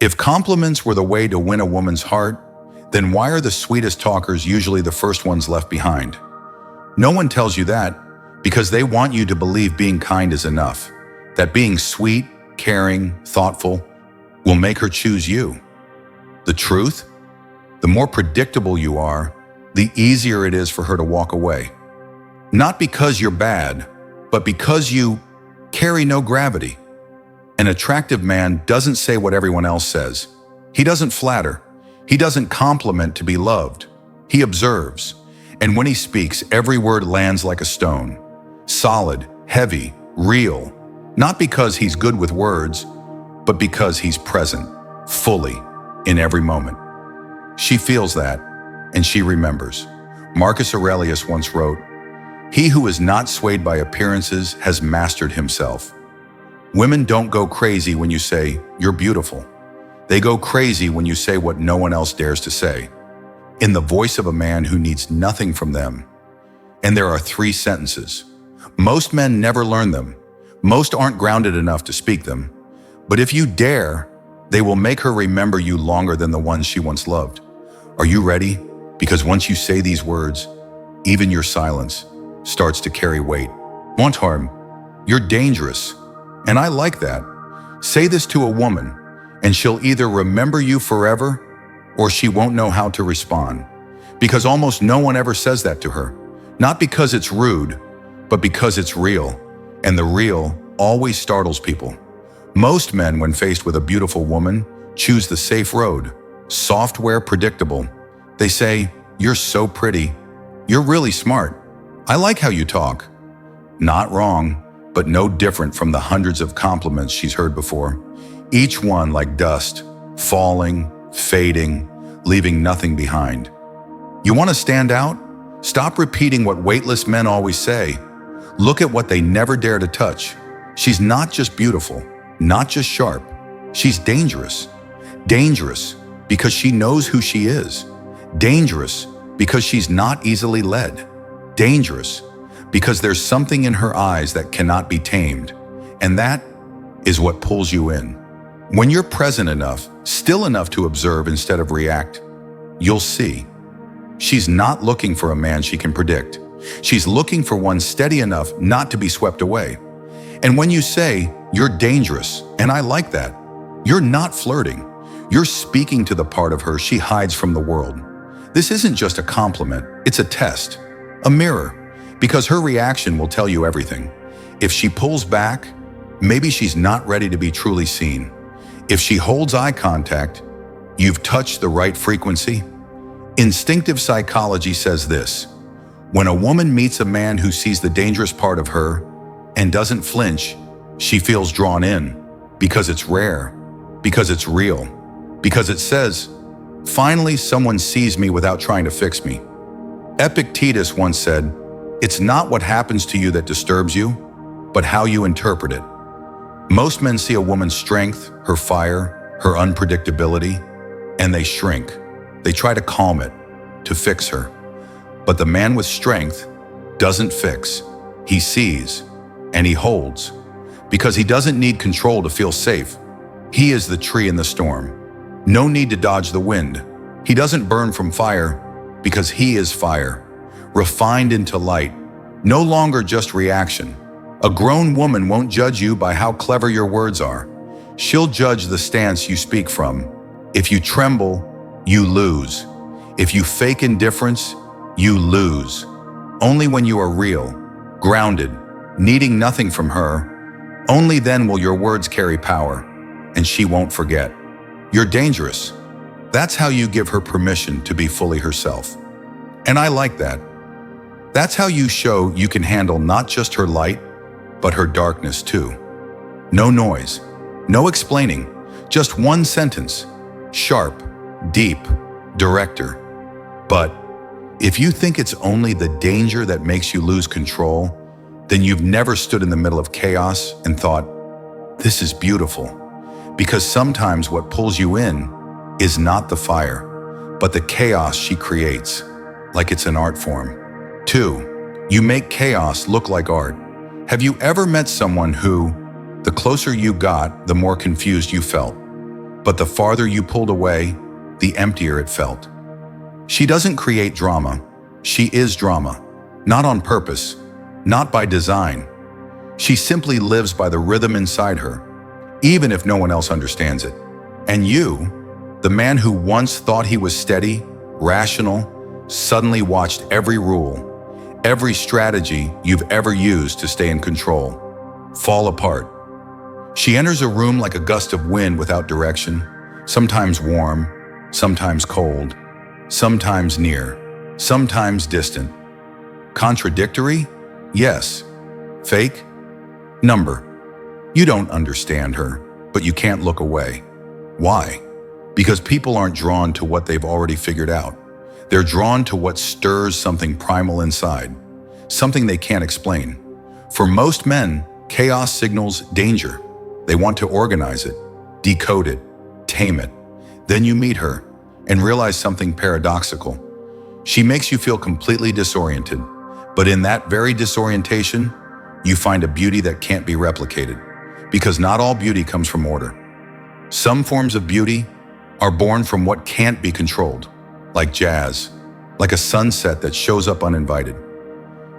If compliments were the way to win a woman's heart, then why are the sweetest talkers usually the first ones left behind? No one tells you that because they want you to believe being kind is enough, that being sweet, caring, thoughtful will make her choose you. The truth? The more predictable you are, the easier it is for her to walk away. Not because you're bad, but because you carry no gravity. An attractive man doesn't say what everyone else says. He doesn't flatter. He doesn't compliment to be loved. He observes. And when he speaks, every word lands like a stone. Solid, heavy, real. Not because he's good with words, but because he's present, fully, in every moment. She feels that, and she remembers. Marcus Aurelius once wrote, "He who is not swayed by appearances has mastered himself." Women don't go crazy when you say, "You're beautiful." They go crazy when you say what no one else dares to say, in the voice of a man who needs nothing from them. And there are 3 sentences. Most men never learn them. Most aren't grounded enough to speak them. But if you dare, they will make her remember you longer than the ones she once loved. Are you ready? Because once you say these words, even your silence starts to carry weight. Montarm, you're dangerous. And I like that. Say this to a woman, and she'll either remember you forever, or she won't know how to respond. Because almost no one ever says that to her. Not because it's rude, but because it's real. And the real always startles people. Most men, when faced with a beautiful woman, choose the safe road. Software predictable. They say, "You're so pretty. You're really smart. I like how you talk." Not wrong, but no different from the hundreds of compliments she's heard before. Each one like dust, falling, fading, leaving nothing behind. You want to stand out? Stop repeating what weightless men always say. Look at what they never dare to touch. She's not just beautiful, not just sharp. She's dangerous. Dangerous because she knows who she is. Dangerous because she's not easily led. Dangerous because there's something in her eyes that cannot be tamed. And that is what pulls you in. When you're present enough, still enough to observe instead of react, you'll see. She's not looking for a man she can predict. She's looking for one steady enough not to be swept away. And when you say, "You're dangerous," and I like that, you're not flirting. You're speaking to the part of her she hides from the world. This isn't just a compliment, it's a test, a mirror, because her reaction will tell you everything. If she pulls back, maybe she's not ready to be truly seen. If she holds eye contact, you've touched the right frequency. Instinctive psychology says this: when a woman meets a man who sees the dangerous part of her and doesn't flinch, she feels drawn in because it's rare, because it's real, because it says, "Finally, someone sees me without trying to fix me." Epictetus once said, "It's not what happens to you that disturbs you, but how you interpret it." Most men see a woman's strength, her fire, her unpredictability, and they shrink. They try to calm it, to fix her. But the man with strength doesn't fix. He sees, and he holds, because he doesn't need control to feel safe. He is the tree in the storm. No need to dodge the wind. He doesn't burn from fire because he is fire, refined into light, no longer just reaction. A grown woman won't judge you by how clever your words are. She'll judge the stance you speak from. If you tremble, you lose. If you fake indifference, you lose. Only when you are real, grounded, needing nothing from her, only then will your words carry power, and she won't forget. You're dangerous. That's how you give her permission to be fully herself. And I like that. That's how you show you can handle not just her light, but her darkness too. No noise, no explaining, just one sentence, sharp, deep, director. But if you think it's only the danger that makes you lose control, then you've never stood in the middle of chaos and thought, "This is beautiful." Because sometimes what pulls you in is not the fire, but the chaos she creates, like it's an art form. 2, you make chaos look like art. Have you ever met someone who, the closer you got, the more confused you felt? But the farther you pulled away, the emptier it felt. She doesn't create drama. She is drama. Not on purpose, not by design. She simply lives by the rhythm inside her, even if no one else understands it. And you, the man who once thought he was steady, rational, suddenly watched every rule, every strategy you've ever used to stay in control fall apart. She enters a room like a gust of wind without direction, sometimes warm, sometimes cold, sometimes near, sometimes distant. Contradictory? Yes. Fake? Number. You don't understand her, but you can't look away. Why? Because people aren't drawn to what they've already figured out. They're drawn to what stirs something primal inside, something they can't explain. For most men, chaos signals danger. They want to organize it, decode it, tame it. Then you meet her and realize something paradoxical. She makes you feel completely disoriented, but in that very disorientation, you find a beauty that can't be replicated, because not all beauty comes from order. Some forms of beauty are born from what can't be controlled, like jazz, like a sunset that shows up uninvited.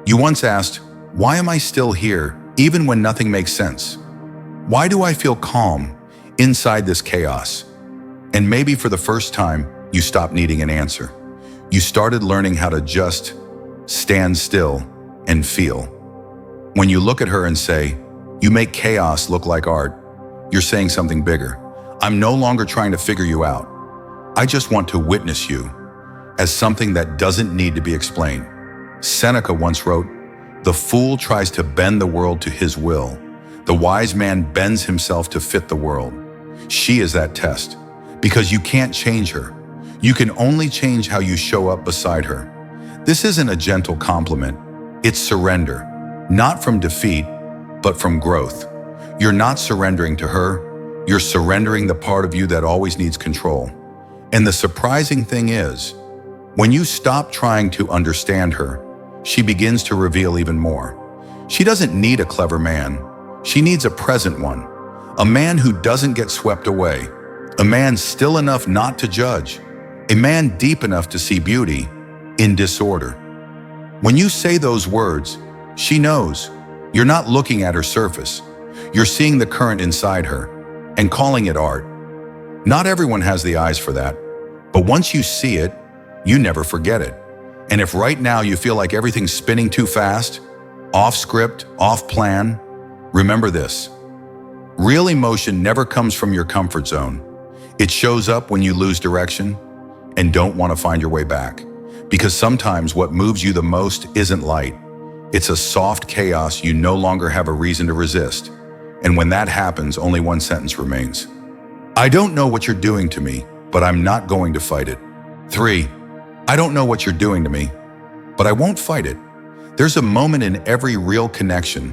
You once asked, "Why am I still here, even when nothing makes sense? Why do I feel calm inside this chaos?" And maybe for the first time, you stopped needing an answer. You started learning how to just stand still and feel. When you look at her and say, "You make chaos look like art," you're saying something bigger. I'm no longer trying to figure you out. I just want to witness you as something that doesn't need to be explained. Seneca once wrote, "The fool tries to bend the world to his will. The wise man bends himself to fit the world." She is that test, because you can't change her. You can only change how you show up beside her. This isn't a gentle compliment. It's surrender, not from defeat, but from growth. You're not surrendering to her. You're surrendering the part of you that always needs control. And the surprising thing is, when you stop trying to understand her, she begins to reveal even more. She doesn't need a clever man. She needs a present one. A man who doesn't get swept away. A man still enough not to judge. A man deep enough to see beauty in disorder. When you say those words, she knows. You're not looking at her surface. You're seeing the current inside her and calling it art. Not everyone has the eyes for that, but once you see it, you never forget it. And if right now you feel like everything's spinning too fast, off script, off plan, remember this. Real emotion never comes from your comfort zone. It shows up when you lose direction and don't want to find your way back. Because sometimes what moves you the most isn't light. It's a soft chaos you no longer have a reason to resist. And when that happens, only one sentence remains. I don't know what you're doing to me, but I'm not going to fight it. 3. I don't know what you're doing to me, but I won't fight it. There's a moment in every real connection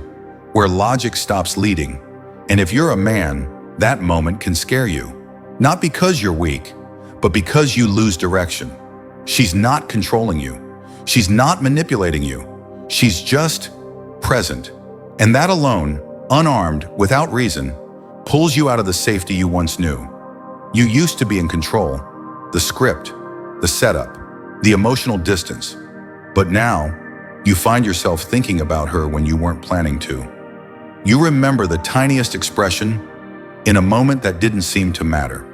where logic stops leading. And if you're a man, that moment can scare you. Not because you're weak, but because you lose direction. She's not controlling you. She's not manipulating you. She's just present. And that alone, unarmed, without reason, pulls you out of the safety you once knew. You used to be in control, the script, the setup, the emotional distance. But now, you find yourself thinking about her when you weren't planning to. You remember the tiniest expression in a moment that didn't seem to matter.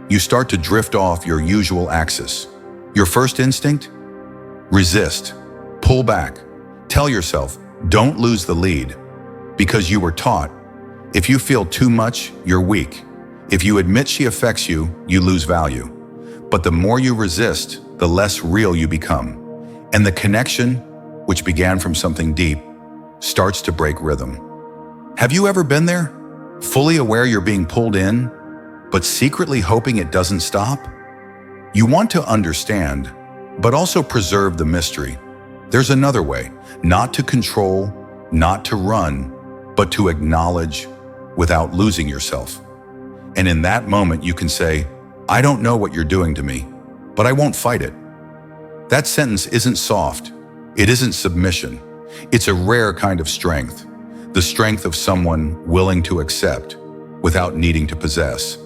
You start to drift off your usual axis. Your first instinct? Resist. Pull back. Tell yourself, don't lose the lead. Because you were taught, if you feel too much, you're weak. If you admit she affects you, you lose value. But the more you resist, the less real you become. And the connection, which began from something deep, starts to break rhythm. Have you ever been there? Fully aware you're being pulled in, but secretly hoping it doesn't stop? You want to understand, but also preserve the mystery. There's another way, not to control, not to run, but to acknowledge without losing yourself. And in that moment, you can say, I don't know what you're doing to me, but I won't fight it. That sentence isn't soft. It isn't submission. It's a rare kind of strength, the strength of someone willing to accept without needing to possess.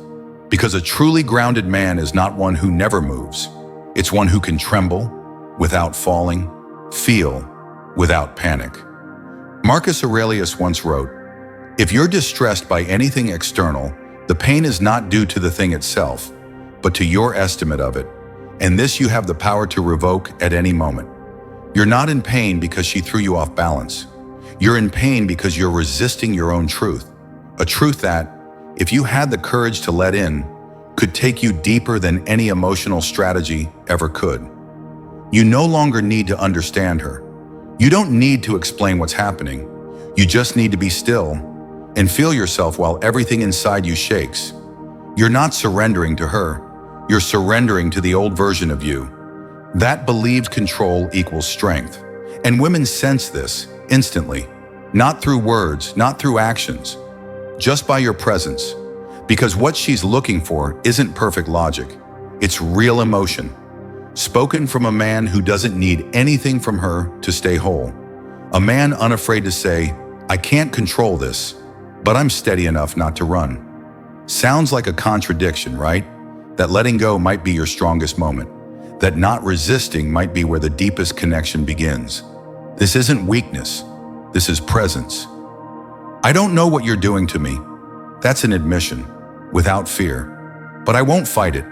Because a truly grounded man is not one who never moves. It's one who can tremble without falling, feel without panic. Marcus Aurelius once wrote, "If you're distressed by anything external, the pain is not due to the thing itself, but to your estimate of it, and this you have the power to revoke at any moment." You're not in pain because she threw you off balance. You're in pain because you're resisting your own truth, a truth that, if you had the courage to let in, could take you deeper than any emotional strategy ever could. You no longer need to understand her. You don't need to explain what's happening. You just need to be still and feel yourself while everything inside you shakes. You're not surrendering to her. You're surrendering to the old version of you. That believed control equals strength. And women sense this instantly, not through words, not through actions, just by your presence. Because what she's looking for isn't perfect logic. It's real emotion, spoken from a man who doesn't need anything from her to stay whole. A man unafraid to say, "I can't control this, but I'm steady enough not to run." Sounds like a contradiction, right? That letting go might be your strongest moment. That not resisting might be where the deepest connection begins. This isn't weakness. This is presence. "I don't know what you're doing to me." That's an admission, without fear. "But I won't fight it."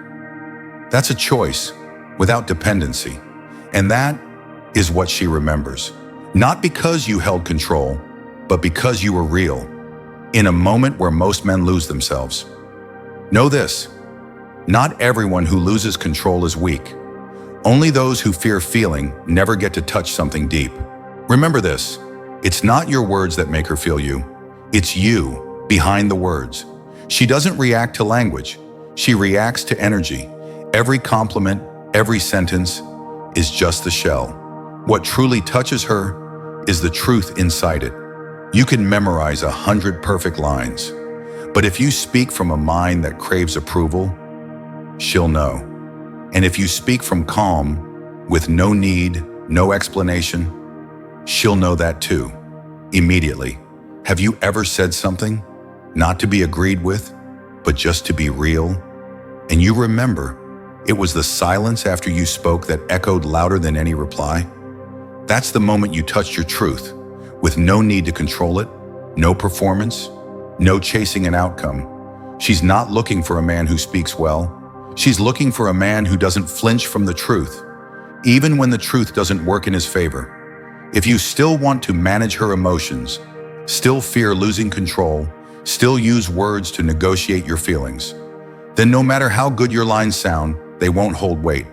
That's a choice, without dependency. And that is what she remembers. Not because you held control, but because you were real, in a moment where most men lose themselves. Know this, not everyone who loses control is weak. Only those who fear feeling never get to touch something deep. Remember this, it's not your words that make her feel you. It's you behind the words. She doesn't react to language. She reacts to energy. Every compliment, every sentence is just the shell. What truly touches her is the truth inside it. You can memorize 100 perfect lines, but if you speak from a mind that craves approval, she'll know. And if you speak from calm, with no need, no explanation, she'll know that too, immediately. Have you ever said something, not to be agreed with, but just to be real? And you remember, it was the silence after you spoke that echoed louder than any reply? That's the moment you touched your truth, with no need to control it, no performance, no chasing an outcome. She's not looking for a man who speaks well. She's looking for a man who doesn't flinch from the truth, even when the truth doesn't work in his favor. If you still want to manage her emotions, still fear losing control, still use words to negotiate your feelings, then no matter how good your lines sound, they won't hold weight.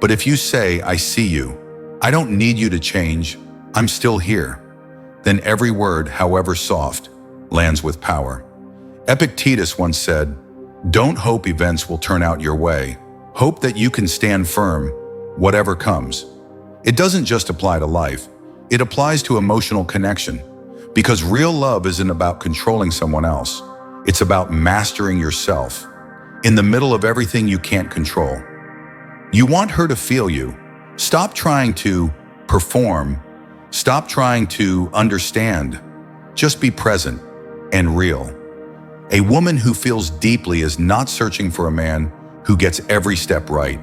But if you say, "I see you, I don't need you to change, I'm still here," then every word, however soft, lands with power. Epictetus once said, "Don't hope events will turn out your way. Hope that you can stand firm, whatever comes." It doesn't just apply to life. It applies to emotional connection. Because real love isn't about controlling someone else. It's about mastering yourself in the middle of everything you can't control. You want her to feel you. Stop trying to perform. Stop trying to understand. Just be present and real. A woman who feels deeply is not searching for a man who gets every step right.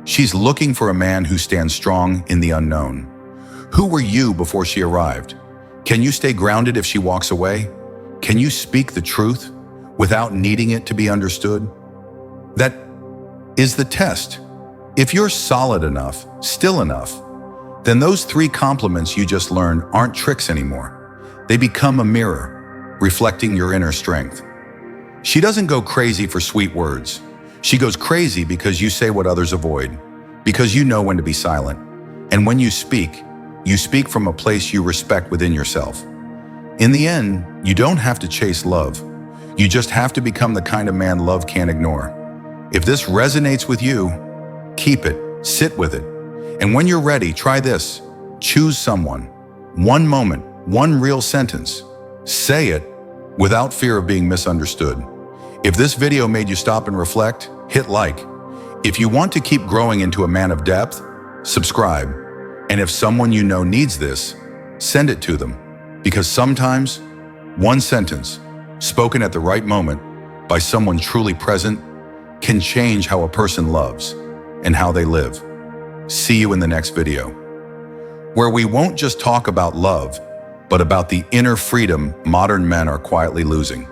She's looking for a man who stands strong in the unknown. Who were you before she arrived? Can you stay grounded if she walks away? Can you speak the truth without needing it to be understood? That is the test. If you're solid enough, still enough, then those 3 compliments you just learned aren't tricks anymore. They become a mirror, reflecting your inner strength. She doesn't go crazy for sweet words. She goes crazy because you say what others avoid, because you know when to be silent. And when you speak from a place you respect within yourself. In the end, you don't have to chase love. You just have to become the kind of man love can't ignore. If this resonates with you, keep it, sit with it. And when you're ready, try this. Choose someone. One moment, one real sentence. Say it without fear of being misunderstood. If this video made you stop and reflect, hit like. If you want to keep growing into a man of depth, subscribe. And if someone you know needs this, send it to them. Because sometimes, one sentence, spoken at the right moment by someone truly present, can change how a person loves and how they live. See you in the next video, where we won't just talk about love, but about the inner freedom modern men are quietly losing.